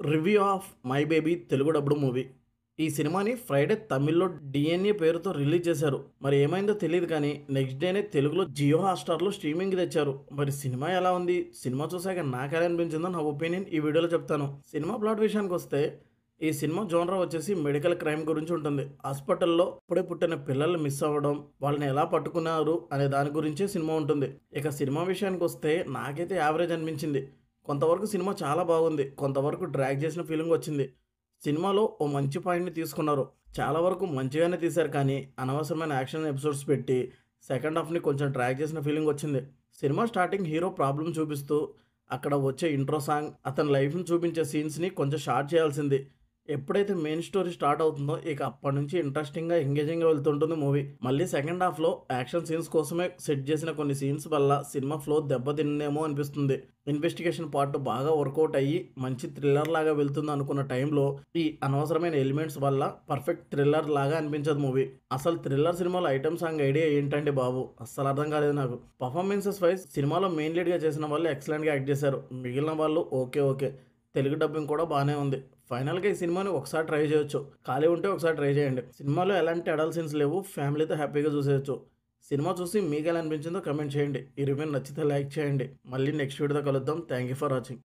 Review of my baby Telugu డబ్బుడు movie. ఈ సినిమాని Friday తమిళ్లో డిఎన్ఏ పేరుతో రిలీజ్ చేశారు. మరి ఏమైందో తెలియదు కానీ నెక్స్ట్ డేనే తెలుగులో జియో హాట్‌స్టార్‌లో స్ట్రీమింగ్‌కి తెచ్చారు. మరి సినిమా ఎలా ఉంది? సినిమా చూసాక నాకెలా అనిపించిందో నా ఒపీనియన్ ఈ వీడియోలో చెప్తాను. సినిమా ప్లాట్ విషయానికొస్తే ఈ సినిమా జోనర్ వచ్చేసి మెడికల్ క్రైమ్ గురించి ఉంటుంది. హాస్పిటల్‌లో అప్పుడే పుట్టిన పిల్లల్ని మిస్ అవ్వడం, వాళ్ళని ఎలా పట్టుకున్నారు అనే దాని గురించే సినిమా ఉంటుంది. ఇక సినిమా విషయానికొస్తే నాకైతే యావరేజ్ అనిపించింది. కొంతవరకు సినిమా చాలా బాగుంది. కొంతవరకు డ్రాగ్ చేసిన ఫీలింగ్ వచ్చింది. సినిమాలో ఓ మంచి పాయింట్‌ని తీసుకున్నారు. చాలా వరకు మంచిగానే తీశారు కానీ, అనవసరమైన యాక్షన్ ఎపిసోడ్స్ పెట్టి, సెకండ్ హాఫ్‌ని కొంచెం డ్రాగ్ చేసిన ఫీలింగ్ వచ్చింది. సినిమా స్టార్టింగ్ హీరో ప్రాబ్లమ్ చూపిస్తూ, అక్కడ వచ్చే ఇంట్రో సాంగ్, అతని లైఫ్‌ని చూపించే సీన్స్‌ని కొంచెం షార్ట్ చేయాల్సింది. ఎప్పుడైతే మెయిన్ స్టోరీ స్టార్ట్ అవుతుందో, ఇక అప్పటి నుంచి ఇంట్రెస్టింగ్‌గా, ఎంగేజింగ్‌గా వెళ్తుంటుంది మూవీ. మళ్ళీ సెకండ్ హాఫ్‌లో యాక్షన్ సీన్స్ కోసమే సెట్ చేసిన కొన్ని సీన్స్ వల్ల సినిమా ఫ్లో దెబ్బతిందేమో అనిపిస్తుంది. ఇన్వెస్టిగేషన్ పార్ట్ బాగా వర్కౌట్ అయ్యి, మంచి థ్రిల్లర్ లాగా వెళ్తుంది అనుకున్న టైంలో, ఈ అనవసరమైన ఎలిమెంట్స్ వల్ల పర్ఫెక్ట్ థ్రిల్లర్ లాగా అనిపించదు మూవీ. అసలు థ్రిల్లర్ సినిమాలో ఐటెమ్ సాంగ్ ఐడియా ఏంటండి బాబు! అస్సలు అర్థం కాలేదు నాకు. పర్ఫార్మెన్సెస్ వైస్ సినిమాలో మెయిన్ లీడ్‌గా చేసిన వాళ్ళు ఎక్సలెంట్‌గా యాక్ట్ చేశారు. మిగిలిన వాళ్ళు ఓకే ఓకే. తెలుగు డబ్బింగ్ కూడా బానే ఉంది. ఫైనల్‌గా ఈ సినిమాని ఒకసారి ట్రై చేయొచ్చు. ఖాళీ ఉంటే ఒకసారి ట్రై చేయండి. సినిమాలో ఎలాంటి అడల్ట్ సీన్స్ లేవు. ఫ్యామిలీతో హ్యాపీగా చూసేయొచ్చు. సినిమా చూసి మీకెలా అనిపించిందో కామెంట్ చేయండి. ఈ రివ్యూ నచ్చితే లైక్ చేయండి. మళ్ళీ నెక్స్ట్ వీడియోతో కలుద్దాం. Thank you for watching.